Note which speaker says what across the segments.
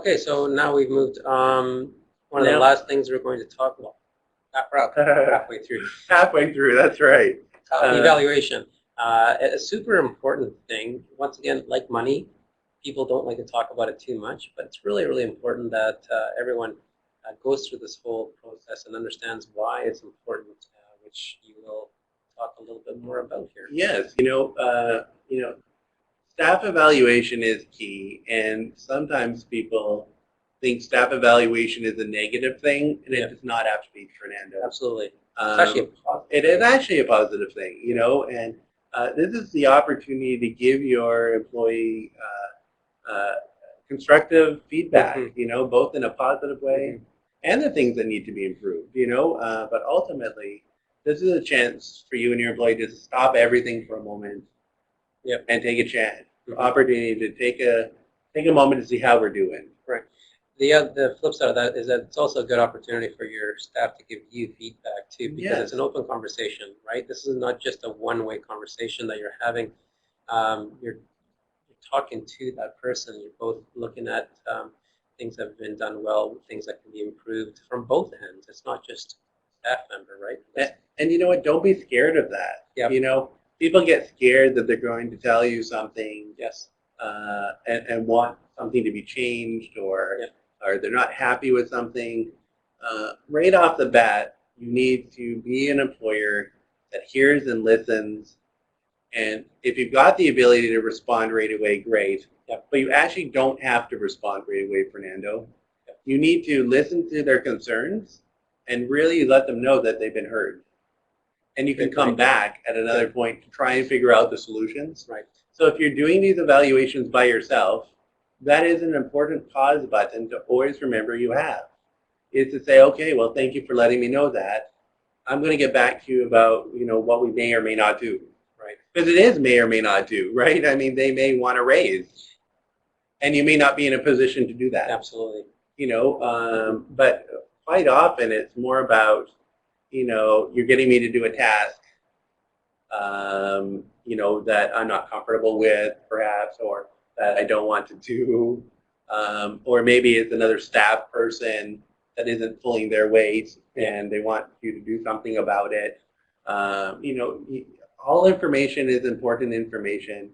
Speaker 1: Okay, so now we've moved. One of the
Speaker 2: Now-
Speaker 1: last things we're going to talk about. We're halfway through.
Speaker 2: Halfway through, that's right.
Speaker 1: Evaluation. A super important thing. Once again, like money, people don't like to talk about it too much, but it's really, really important that everyone goes through this whole process and understands why it's important, which you will talk a little bit more about here.
Speaker 2: Yes, staff evaluation is key, and sometimes people think staff evaluation is a negative thing, and
Speaker 1: Yeah.
Speaker 2: it does not have to be, Fernando.
Speaker 1: Absolutely. It's actually a positive
Speaker 2: It is actually a positive thing, and this is the opportunity to give your employee constructive feedback,
Speaker 1: Mhm.
Speaker 2: both in a positive way and the things that need to be improved, but ultimately, this is a chance for you and your employee to stop everything for a moment
Speaker 1: Yep.
Speaker 2: and take a chance,
Speaker 1: Mhm.
Speaker 2: opportunity to take a moment to see how we're doing.
Speaker 1: Right. The flip side of that is that it's also a good opportunity for your staff to give you feedback too, because it's an open conversation, right? This is not just a one-way conversation that you're having. You're talking to that person. You're both looking at things that have been done well, things that can be improved from both ends. It's not just staff member, right?
Speaker 2: And you know what? Don't be scared of that.
Speaker 1: Yep.
Speaker 2: People get scared that they're going to tell you something,
Speaker 1: Yes.
Speaker 2: and want something to be changed, or they're not happy with something. Right off the bat, you need to be an employer that hears and listens. And if you've got the ability to respond right away, great.
Speaker 1: Yep.
Speaker 2: But you actually don't have to respond right away, Fernando. Yep. You need to listen to their concerns and really let them know that they've been heard. And you can come back at another point to try and figure out the solutions.
Speaker 1: Right.
Speaker 2: So if you're doing these evaluations by yourself, that is an important pause button to always remember you have. Is to say, okay, well, thank you for letting me know that. I'm going to get back to you about, what we may or may not do.
Speaker 1: Right.
Speaker 2: Because it is may or may not do, right? I mean, they may want to raise, and you may not be in a position to do that.
Speaker 1: Absolutely.
Speaker 2: But quite often it's more about, you're getting me to do a task, that I'm not comfortable with, perhaps, or that I don't want to do, or maybe it's another staff person that isn't pulling their weight and they want you to do something about it. All information is important information.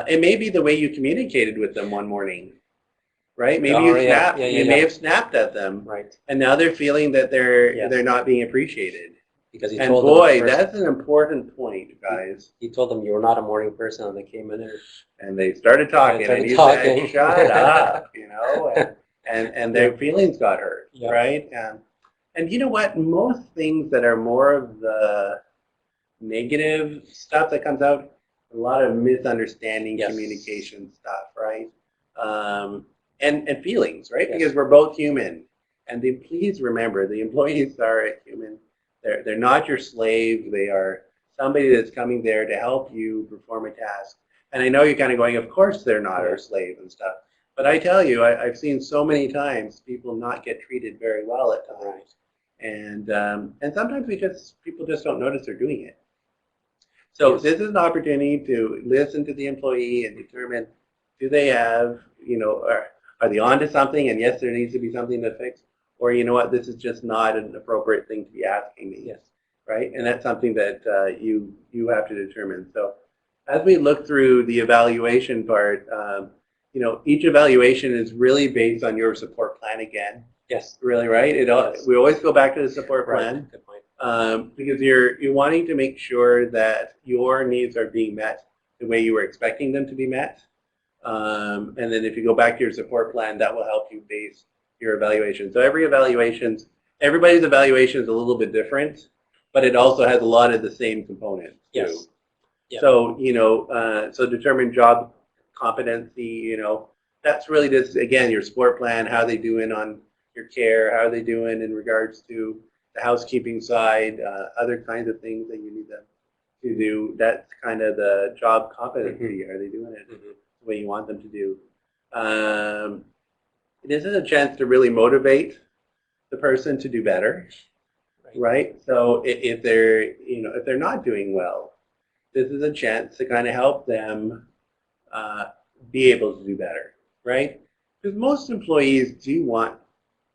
Speaker 2: It may be the way you communicated with them one morning, right? Maybe you snapped. You may have snapped at them,
Speaker 1: right?
Speaker 2: And now they're feeling that they're not being appreciated.
Speaker 1: Because
Speaker 2: and boy, that's an important point, guys.
Speaker 1: You told them you were not a morning person, and they came in
Speaker 2: and they started talking, and you said, "Shut up," and their feelings got hurt, right? And you know what? Most things that are more of the negative stuff that comes out, a lot of misunderstanding, communication stuff, right? And feelings, right? Because we're both human. And please remember, the employees are a human. They're not your slave. They are somebody that's coming there to help you perform a task. And I know you're kind of going, of course they're not our slave and stuff. But I tell you, I've seen so many times people not get treated very well at times. And sometimes people just don't notice they're doing it. So this is an opportunity to listen to the employee and determine, do they have, are they onto something? And yes, there needs to be something to fix. Or you know what, this is just not an appropriate thing to be asking me, right? And that's something that you have to determine. So as we look through the evaluation part, each evaluation is really based on your support plan again.
Speaker 1: Yes.
Speaker 2: Really, right? We always go back to the support plan.
Speaker 1: Good point.
Speaker 2: Because you're wanting to make sure that your needs are being met the way you were expecting them to be met. And then if you go back to your support plan, that will help you base your evaluation. So everybody's evaluation is a little bit different, but it also has a lot of the same components too.
Speaker 1: Yes. Yep.
Speaker 2: So so determine job competency. That's really just, again, your support plan. How are they doing on your care? How are they doing in regards to the housekeeping side? Other kinds of things that you need them to do. That's kind of the job competency. Are they doing it the way you want them to do? This is a chance to really motivate the person to do better, right? So if they're not doing well, this is a chance to kind of help them be able to do better, right? Because most employees do want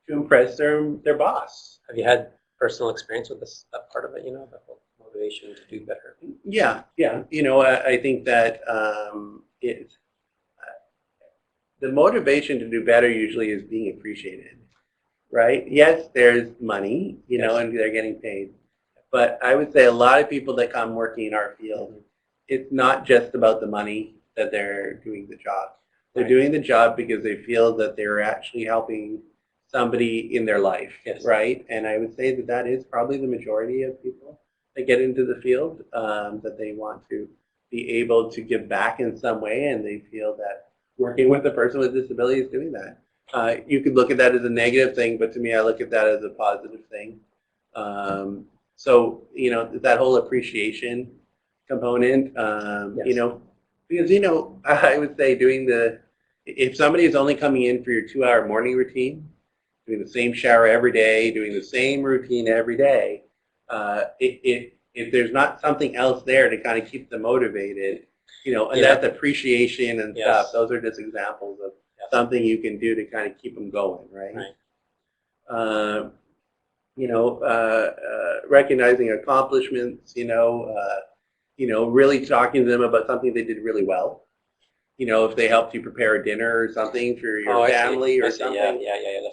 Speaker 2: to impress their boss.
Speaker 1: Have you had personal experience with that part of it, the whole motivation to do better?
Speaker 2: Yeah. I think that the motivation to do better usually is being appreciated, right? Yes, there's money, and they're getting paid. But I would say a lot of people that come working in our field, it's not just about the money that they're doing the job. They're doing the job because they feel that they're actually helping somebody in their life, right? And I would say that is probably the majority of people that get into the field, that they want to be able to give back in some way, and they feel that working with a person with disability is doing that. You could look at that as a negative thing, but to me, I look at that as a positive thing. So, that whole appreciation component, because, I would say if somebody is only coming in for your 2-hour morning routine, doing the same shower every day, doing the same routine every day, if there's not something else there to kind of keep them motivated, and that's appreciation and stuff, those are just examples of something you can do to kind of keep them going, right? Recognizing accomplishments, really talking to them about something they did really well. If they helped you prepare a dinner or something for your family or something,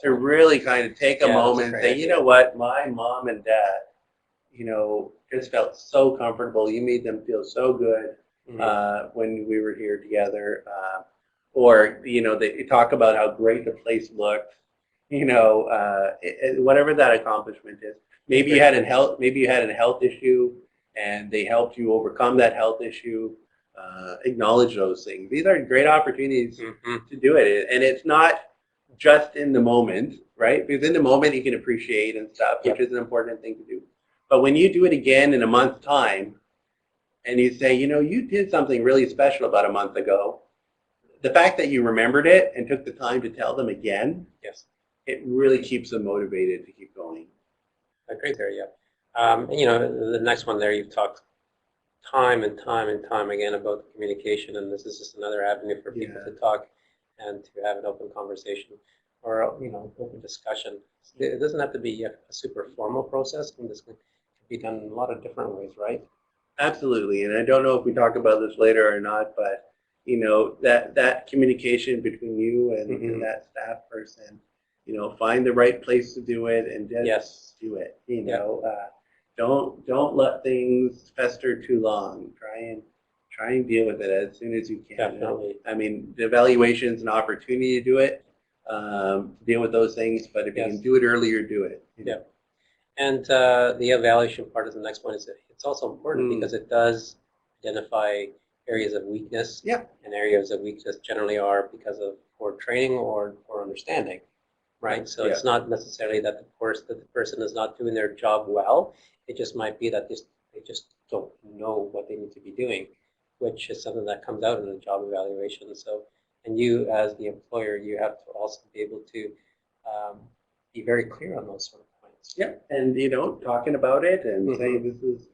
Speaker 2: to really kind of take a moment and say, you know what, my mom and dad, just felt so comfortable. You made them feel so good when we were here together. Or, they talk about how great the place looked. Whatever that accomplishment is. Maybe you had a health issue, and they helped you overcome that health issue. Acknowledge those things. These are great opportunities to do it, and it's not just in the moment, right? Because in the moment you can appreciate and stuff, which is an important thing to do. But when you do it again in a month's time, and you say, you did something really special about a month ago, the fact that you remembered it and took the time to tell them again, it really keeps them motivated to keep going.
Speaker 1: Great there, the next one there, you've talked time and time again about communication, and this is just another avenue for people to talk and to have an open conversation or open discussion. It doesn't have to be a super formal process. This can be done in a lot of different ways, right?
Speaker 2: Absolutely, and I don't know if we talk about this later or not, but that communication between you and that staff person, find the right place to do it and just do it. Don't let things fester too long. Try and deal with it as soon as you can.
Speaker 1: Definitely.
Speaker 2: I mean, the evaluation is an opportunity to do it, deal with those things. But if you can do it earlier, do it.
Speaker 1: And the evaluation part of the next one is it's also important because it does identify areas of weakness. And areas of weakness generally are because of poor training or poor understanding. Right, so it's not necessarily that the person is not doing their job well. It just might be that they just don't know what they need to be doing, which is something that comes out in the job evaluation. So, and you as the employer, you have to also be able to be very clear on those sort of points.
Speaker 2: And talking about it and saying this is,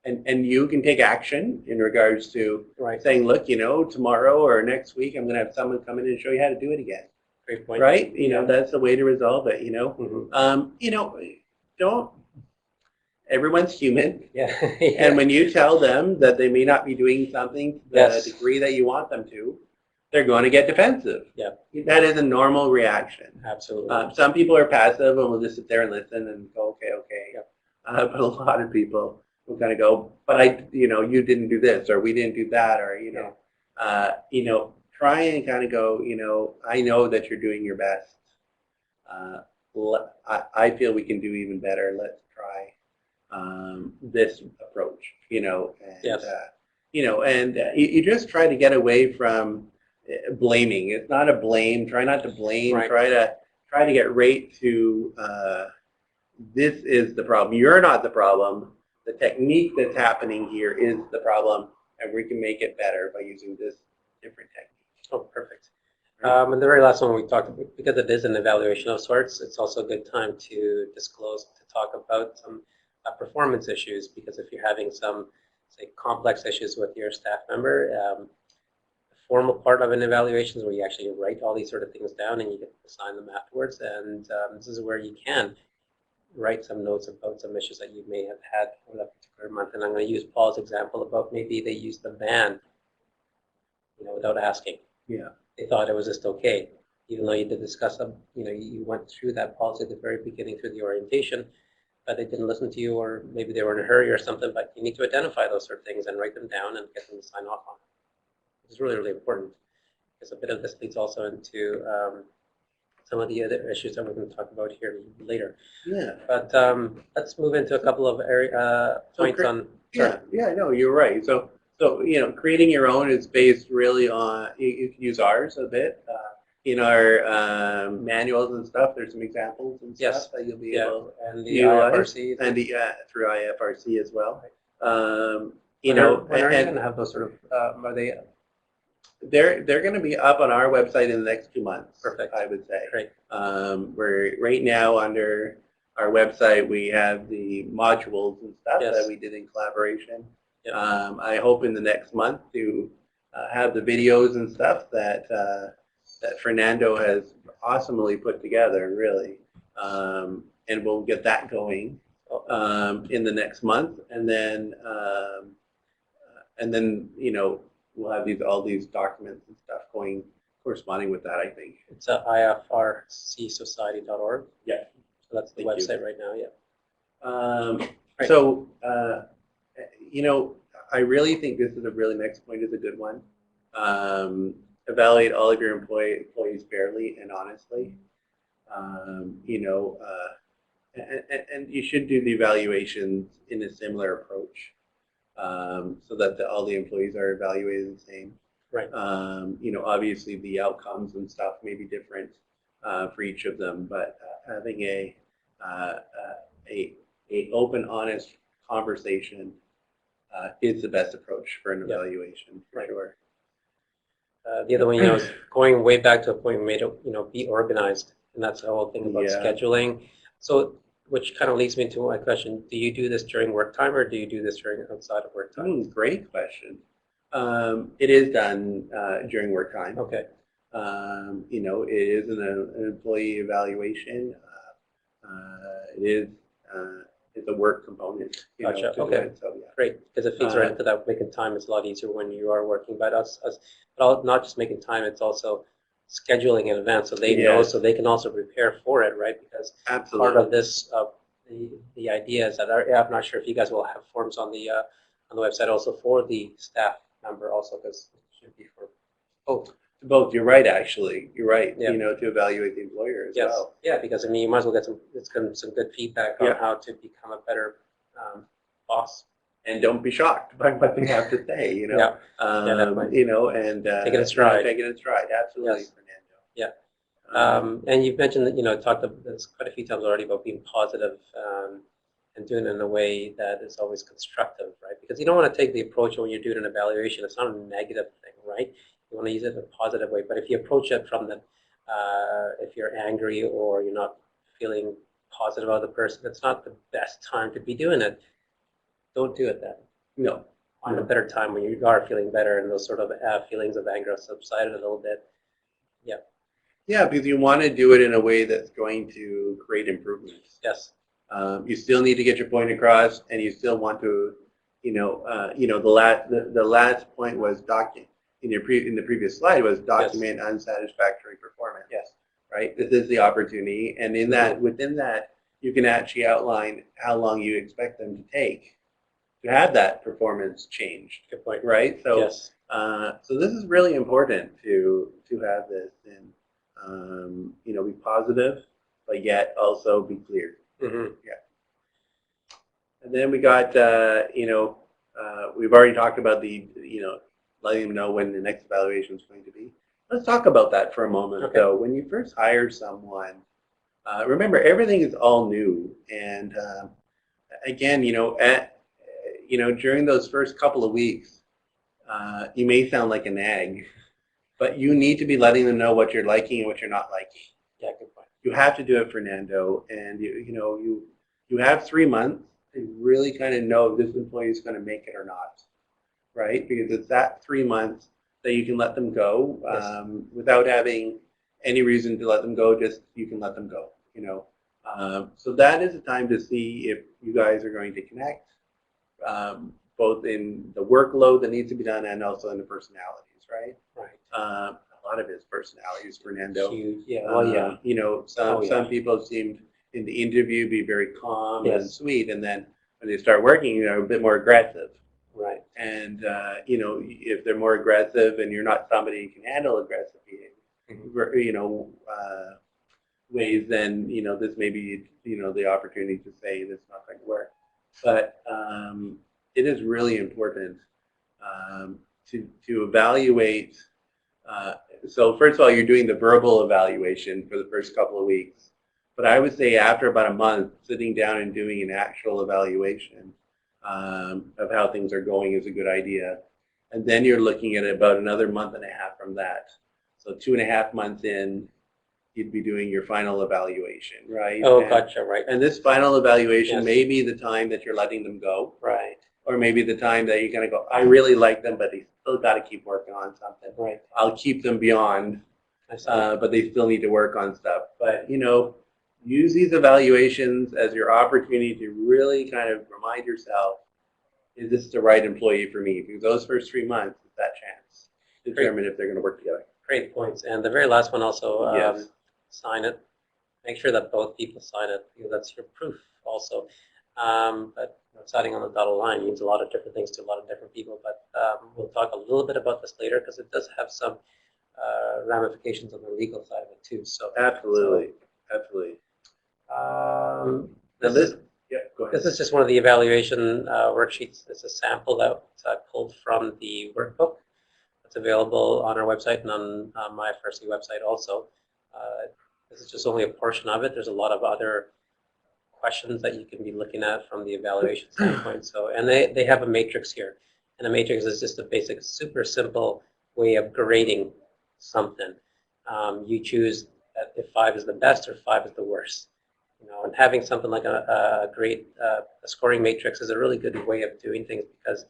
Speaker 2: and you can take action in regards to saying, look, tomorrow or next week, I'm going to have someone come in and show you how to do it again.
Speaker 1: Great point.
Speaker 2: Right? That's the way to resolve it, don't, everyone's human. And when you tell them that they may not be doing something to the degree that you want them to, they're going to get defensive. That is a normal reaction.
Speaker 1: Absolutely.
Speaker 2: Some people are passive and will just sit there and listen and go, okay. But a lot of people will kind of go, but you didn't do this, or we didn't do that, or, try and kind of go, I know that you're doing your best. I feel we can do even better. Let's try this approach, and you just try to get away from blaming. It's not a blame. Try not to blame. Try to get right to this is the problem. You're not the problem. The technique that's happening here is the problem, and we can make it better by using this different technique.
Speaker 1: Oh, perfect. And the very last one we talked about, because it is an evaluation of sorts, it's also a good time to talk about some performance issues, because if you're having some, say, complex issues with your staff member, formal part of an evaluation is where you actually write all these sort of things down and you get to sign them afterwards. And this is where you can write some notes about some issues that you may have had over that particular month. And I'm going to use Paul's example about maybe they used the ban, without asking.
Speaker 2: Yeah.
Speaker 1: They thought it was just okay, even though you did discuss them. You went through that policy at the very beginning through the orientation, but they didn't listen to you, or maybe they were in a hurry or something. But you need to identify those sort of things and write them down and get them to sign off on it. It's really, really important, because a bit of this leads also into some of the other issues that we're going to talk about here later.
Speaker 2: Yeah.
Speaker 1: But let's move into a couple of points on.
Speaker 2: Yeah, no, you're right. So creating your own is based really on, you can use ours a bit. In our manuals and stuff, there's some examples and stuff that you'll be able
Speaker 1: and the
Speaker 2: utilize.
Speaker 1: IFRC.
Speaker 2: And through IFRC as well.
Speaker 1: When are you going to have those sort of, are they?
Speaker 2: They're going to be up on our website in the next 2 months.
Speaker 1: Perfect.
Speaker 2: I would say.
Speaker 1: Great.
Speaker 2: We're right now under our website, we have the modules and stuff that we did in collaboration. Yep. I hope in the next month to have the videos and stuff that Fernando has awesomely put together, really, and we'll get that going in the next month, and then we'll have all these documents and stuff corresponding with that, I think.
Speaker 1: It's ifrcsociety.org.
Speaker 2: Yeah.
Speaker 1: So that's the website right now,
Speaker 2: right. So, I really think this is a really next point is a good one. Evaluate all of your employees fairly and honestly. And you should do the evaluations in a similar approach, so that all the employees are evaluated the same.
Speaker 1: Right.
Speaker 2: Obviously the outcomes and stuff may be different for each of them, but having a open, honest conversation is the best approach for an evaluation, for sure.
Speaker 1: The other one, is going way back to a point we made it, be organized, and that's the whole thing about scheduling. So, which kind of leads me to my question: do you do this during work time, or do you do this during outside of work time?
Speaker 2: Great question. It is done during work time.
Speaker 1: Okay.
Speaker 2: It is an employee evaluation. It's a work component.
Speaker 1: Gotcha. Okay. So, great, because it feeds right into that. Making time is a lot easier when you are working. But not just making time; it's also scheduling in advance, so they know, so they can also prepare for it, right? Because part of this, the idea is that I'm not sure if you guys will have forms on the website also for the staff member also, because it should be for both.
Speaker 2: Both. You're right. Actually, you're right. Yeah. To evaluate the employer as well.
Speaker 1: Yeah, because you might as well get some good feedback on how to become a better boss.
Speaker 2: And don't be shocked by what they have to say. Definitely. And
Speaker 1: take it in stride.
Speaker 2: Take it in stride. Absolutely,
Speaker 1: yes.
Speaker 2: Fernando.
Speaker 1: Yeah. And you've mentioned that talked quite a few times already about being positive and doing it in a way that is always constructive, right? Because you don't want to take the approach when you're doing an evaluation. It's not a negative thing, right? You want to use it in a positive way. But if you approach it from if you're angry or you're not feeling positive about the person, it's not the best time to be doing it. Don't do it then.
Speaker 2: No.
Speaker 1: Find a better time when you are feeling better and those sort of feelings of anger have subsided a little bit. Yeah.
Speaker 2: Yeah, because you want to do it in a way that's going to create improvements.
Speaker 1: Yes.
Speaker 2: You still need to get your point across, and you still want to, the last point was document. In the previous slide was document unsatisfactory performance.
Speaker 1: Yes.
Speaker 2: Right. This is the opportunity, and within that, you can actually outline how long you expect them to take to have that performance changed.
Speaker 1: Good point.
Speaker 2: Right. So,
Speaker 1: yes.
Speaker 2: So this is really important to have this, and be positive, but yet also be clear.
Speaker 1: Mm-hmm.
Speaker 2: Yeah. And then we got we've already talked about the letting them know when the next evaluation is going to be. Let's talk about that for a moment. Okay. So when you first hire someone, remember everything is all new, and again, during those first couple of weeks, you may sound like a nag, but you need to be letting them know what you're liking and what you're not liking.
Speaker 1: Yeah, good point.
Speaker 2: You have to do it, Fernando, and you have 3 months to really kind of know if this employee is going to make it or not, right? Because it's that 3 months that you can let them go
Speaker 1: Yes.
Speaker 2: without having any reason to let them go. Just you can let them go. So that is a time to see if you guys are going to connect, both in the workload that needs to be done and also in the personalities, right?
Speaker 1: Right.
Speaker 2: A lot of his personalities, Fernando.
Speaker 1: Huge. Yeah. Well, yeah.
Speaker 2: Some people seemed in the interview be very calm
Speaker 1: Yes.
Speaker 2: and sweet, and then when they start working, a bit more aggressive.
Speaker 1: Right.
Speaker 2: And if they're more aggressive and you're not somebody who can handle aggressive behavior, ways, then this may be the opportunity to say this is not going to work. But it is really important to evaluate. So first of all, you're doing the verbal evaluation for the first couple of weeks. But I would say after about a month, sitting down and doing an actual evaluation of how things are going is a good idea. And then you're looking at about another month and a half from that. So 2.5 months in, you'd be doing your final evaluation, right?
Speaker 1: Oh, gotcha, right.
Speaker 2: And this final evaluation
Speaker 1: Yes.
Speaker 2: may be the time that you're letting them go.
Speaker 1: Right.
Speaker 2: Or maybe the time that you're going to go, I really like them, but they still got to keep working on something.
Speaker 1: Right.
Speaker 2: I'll keep them beyond, but they still need to work on stuff. But, use these evaluations as your opportunity to really kind of remind yourself, is this the right employee for me? Because those first 3 months is that chance to determine if they're going to work together.
Speaker 1: Great points. And the very last one also,
Speaker 2: Yes.
Speaker 1: Sign it. Make sure that both people sign it, because that's your proof also. But signing on the dotted line means a lot of different things to a lot of different people. But we'll talk a little bit about this later, because it does have some ramifications on the legal side of it too. So
Speaker 2: absolutely. Go ahead.
Speaker 1: This is just one of the evaluation worksheets. It's a sample that's pulled from the workbook. It's available on our website and on my FRC website also. This is just only a portion of it. There's a lot of other questions that you can be looking at from the evaluation standpoint. So, and they have a matrix here. And a matrix is just a basic, super simple way of grading something. You choose if 5 is the best or 5 is the worst. And having something like a scoring matrix is a really good way of doing things, because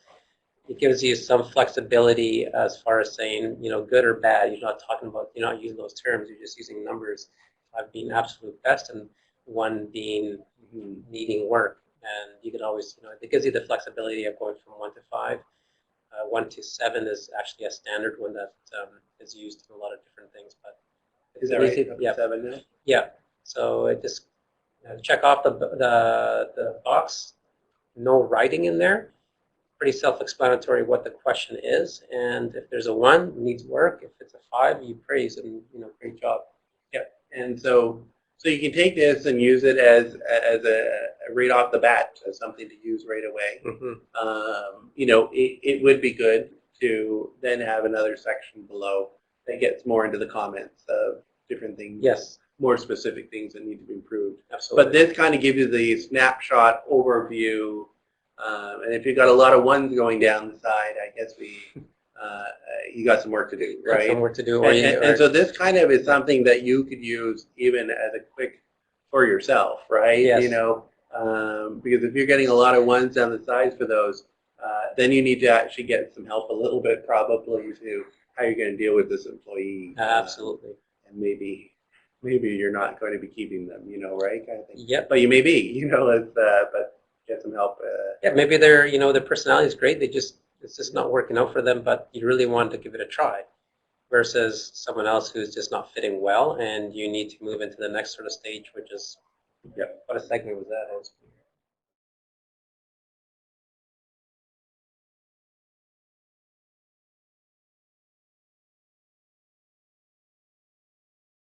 Speaker 1: it gives you some flexibility as far as saying, good or bad. You're not using those terms. You're just using numbers. 5 being absolute best and 1 being needing work. And you can always, it gives you the flexibility of going from 1 to 5. 1 to 7 is actually a standard one that is used in a lot of different things. But
Speaker 2: is that right? Yeah. 7 now?
Speaker 1: Yeah. So it just check off the box. No writing in there. Pretty self-explanatory what the question is, and if there's a 1, needs work. If it's a 5, you praise and great job.
Speaker 2: Yep. And so you can take this and use it as a right off the bat, as something to use right away.
Speaker 1: Mm-hmm.
Speaker 2: It would be good to then have another section below that gets more into the comments of different things.
Speaker 1: Yes.
Speaker 2: More specific things that need to be improved.
Speaker 1: Absolutely.
Speaker 2: But this kind of gives you the snapshot overview. And if you've got a lot of 1s going down the side, I guess you got some work to do, right?
Speaker 1: Some work to do.
Speaker 2: And so this kind of is something that you could use even as a quick for yourself, right?
Speaker 1: Yes.
Speaker 2: Because if you're getting a lot of 1s down the sides for those, then you need to actually get some help a little bit, probably, to how you're going to deal with this employee.
Speaker 1: Absolutely.
Speaker 2: And maybe you're not going to be keeping them, right? Kind of thing.
Speaker 1: Yep.
Speaker 2: But you may be, but get some help.
Speaker 1: Yeah, maybe their personality is great. It's just not working out for them, but you really want to give it a try, versus someone else who's just not fitting well, and you need to move into the next sort of stage, which is, what a segment was that?